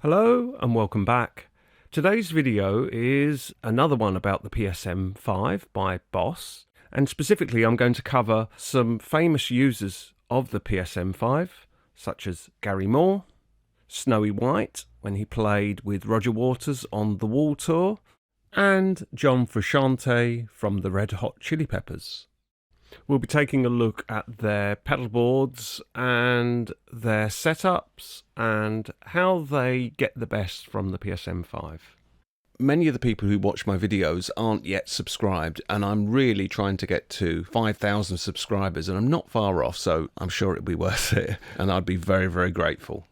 Hello and welcome back. Today's video is another one about the PSM-5 by Boss, and specifically I'm going to cover some famous users of the PSM-5 such as Gary Moore, Snowy White when he played with Roger Waters on the Wall Tour, and John Frusciante from the Red Hot Chili Peppers. We'll be taking a look at their pedal boards and their setups and how they get the best from the PSM-5. Many of the people who watch my videos aren't yet subscribed, and I'm really trying to get to 5,000 subscribers, and I'm not far off, so I'm sure it'll be worth it, and I'd be very, very grateful.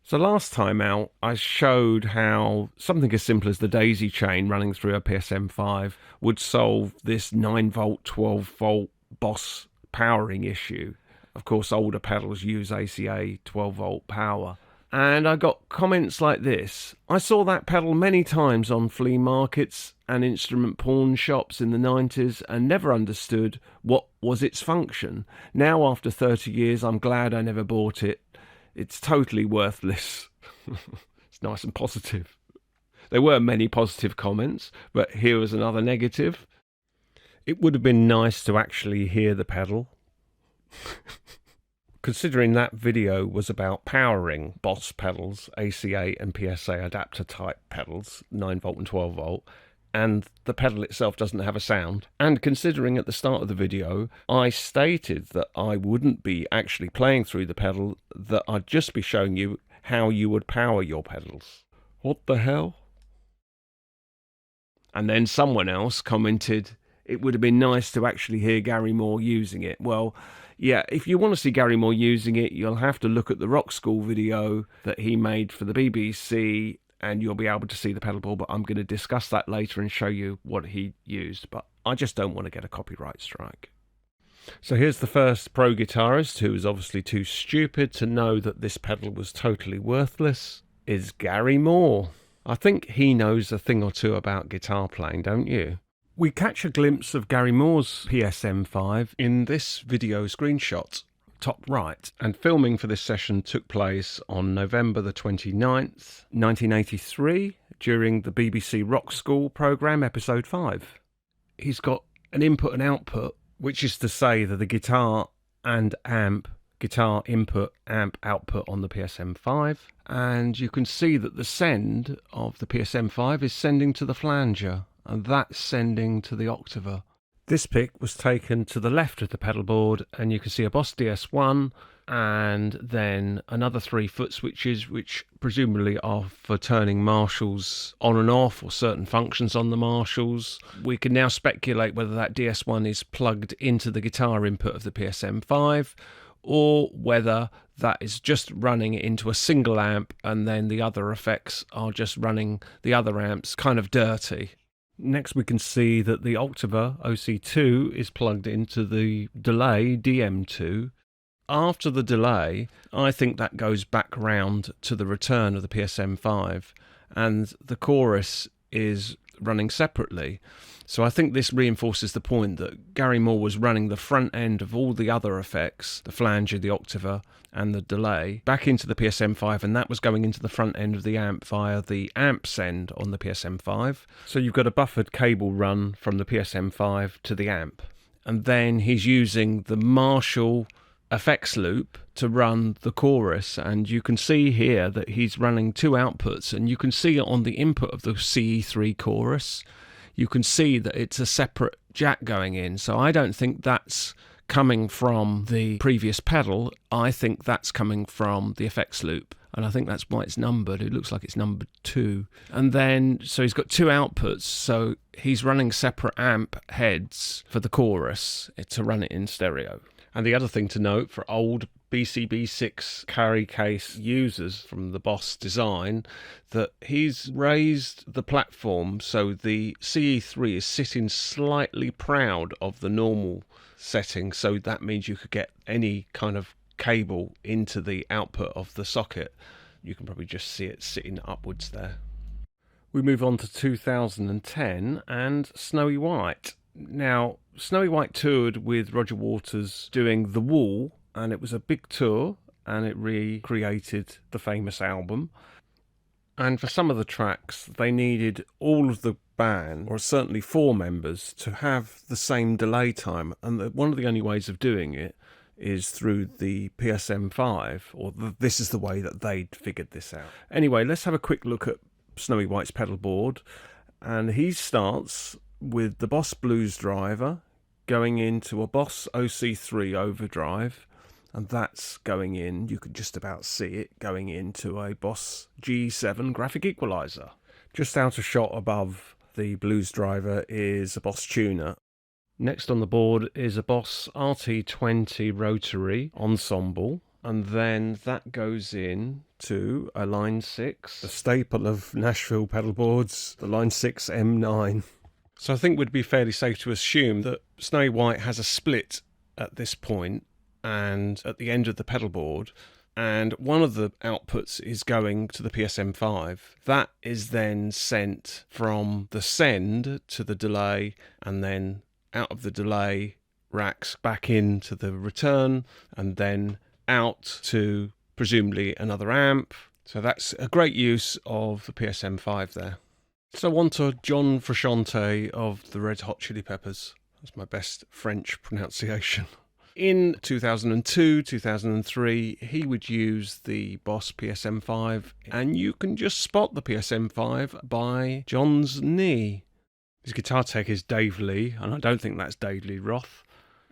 So last time out, I showed how something as simple as the daisy chain running through a PSM-5 would solve this 9-volt, 12-volt Boss powering issue. Of course, older pedals use ACA 12-volt power. And I got comments like this: I saw that pedal many times on flea markets and instrument pawn shops in the 90s and never understood what was its function. Now, after 30 years, I'm glad I never bought it. It's totally worthless. It's nice and positive. There were many positive comments, but here was another negative. It would have been nice to actually hear the pedal. Considering that video was about powering Boss pedals, ACA and PSA adapter type pedals, 9-volt and 12-volt, and the pedal itself doesn't have a sound, and considering at the start of the video I stated that I wouldn't be actually playing through the pedal, that I'd just be showing you how you would power your pedals. What the hell? And then someone else commented, it would have been nice to actually hear Gary Moore using it. Well, yeah, if you want to see Gary Moore using it, you'll have to look at the Rock School video that he made for the BBC, and you'll be able to see the pedal board, but I'm going to discuss that later and show you what he used. But I just don't want to get a copyright strike. So here's the first pro guitarist who is obviously too stupid to know that this pedal was totally worthless, is Gary Moore. I think he knows a thing or two about guitar playing, don't you? We catch a glimpse of Gary Moore's PSM-5 in this video screenshot, top right, and filming for this session took place on November the 29th, 1983, during the BBC Rock School programme, episode 5. He's got an input and output, which is to say that the guitar and amp, guitar input, amp output on the PSM-5, and you can see that the send of the PSM-5 is sending to the flanger, and that's sending to the Octave. This pic was taken to the left of the pedal board, and you can see a Boss DS1 and then another 3 foot switches, which presumably are for turning Marshalls on and off or certain functions on the Marshalls. We can now speculate whether that DS1 is plugged into the guitar input of the PSM-5 or whether that is just running it into a single amp and then the other effects are just running the other amps kind of dirty. Next we can see that the Octave OC-2 is plugged into the delay DM2. After the delay, I think that goes back round to the return of the PSM-5, and the chorus is running separately. So I think this reinforces the point that Gary Moore was running the front end of all the other effects, the flanger, the Octave and the delay, back into the PSM-5, and that was going into the front end of the amp via the amp send on the PSM-5. So you've got a buffered cable run from the PSM-5 to the amp, and then he's using the Marshall effects loop to run the chorus, and you can see here that he's running 2 outputs, and you can see on the input of the CE3 chorus, you can see that it's a separate jack going in. So I don't think that's coming from the previous pedal. I think that's coming from the effects loop, and I think that's why it's numbered. It looks like it's numbered 2. And then so he's got 2 outputs, so he's running separate amp heads for the chorus to run it in stereo. And the other thing to note for old BCB6 carry case users from the Boss design, that he's raised the platform so the CE3 is sitting slightly proud of the normal setting, so that means you could get any kind of cable into the output of the socket. You can probably just see it sitting upwards there. We move on to 2010 and Snowy White. Now, Snowy White toured with Roger Waters doing The Wall, and it was a big tour, and it recreated the famous album. And for some of the tracks, they needed all of the band, or certainly 4 members, to have the same delay time. And one of the only ways of doing it is through the PSM-5, or this is the way that they'd figured this out. Anyway, let's have a quick look at Snowy White's pedal board. And he starts with the Boss Blues driver going into a Boss OC-3 overdrive, and that's going in, you could just about see it, going into a Boss G7 graphic equalizer. Just out of shot above the blues driver is a Boss tuner. Next on the board is a Boss RT20 rotary ensemble, and then that goes in to a Line 6, the staple of Nashville pedal boards, the Line 6 M9. So I think it would be fairly safe to assume that Snowy White has a split at this point and at the end of the pedal board, and one of the outputs is going to the PSM-5. That is then sent from the send to the delay, and then out of the delay racks back into the return, and then out to presumably another amp. So that's a great use of the PSM-5 there. So on to John Frusciante of the Red Hot Chili Peppers. That's my best French pronunciation. In 2002, 2003, he would use the Boss PSM-5, and you can just spot the PSM-5 by John's knee. His guitar tech is Dave Lee, and I don't think that's Dave Lee Roth.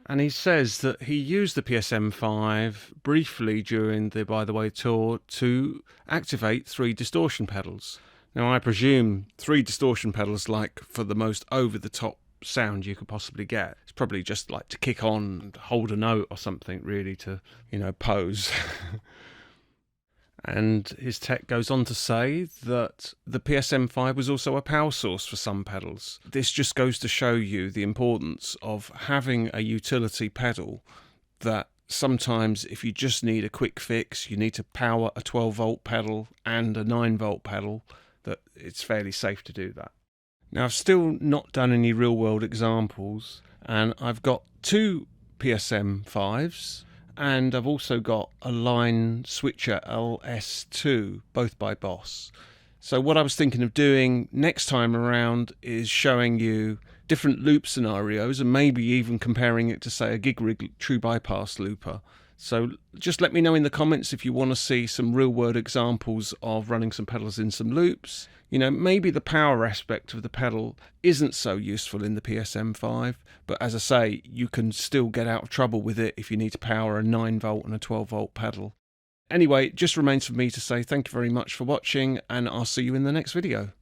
And he says that he used the PSM-5 briefly during the By the Way tour to activate 3 distortion pedals. Now, I presume 3 distortion pedals, like for the most over-the-top sound you could possibly get, it's probably just like to kick on and hold a note or something, really, to, pose. And his tech goes on to say that the PSM-5 was also a power source for some pedals. This just goes to show you the importance of having a utility pedal, that sometimes if you just need a quick fix, you need to power a 12-volt pedal and a 9-volt pedal, that it's fairly safe to do that. Now, I've still not done any real-world examples, and I've got 2 PSM-5s, and I've also got a Line Switcher LS2, both by Boss. So what I was thinking of doing next time around is showing you different loop scenarios, and maybe even comparing it to, say, a gig rig true bypass looper. So just let me know in the comments if you want to see some real-world examples of running some pedals in some loops. Maybe the power aspect of the pedal isn't so useful in the PSM-5, but as I say, you can still get out of trouble with it if you need to power a 9-volt and a 12-volt pedal. Anyway, it just remains for me to say thank you very much for watching, and I'll see you in the next video.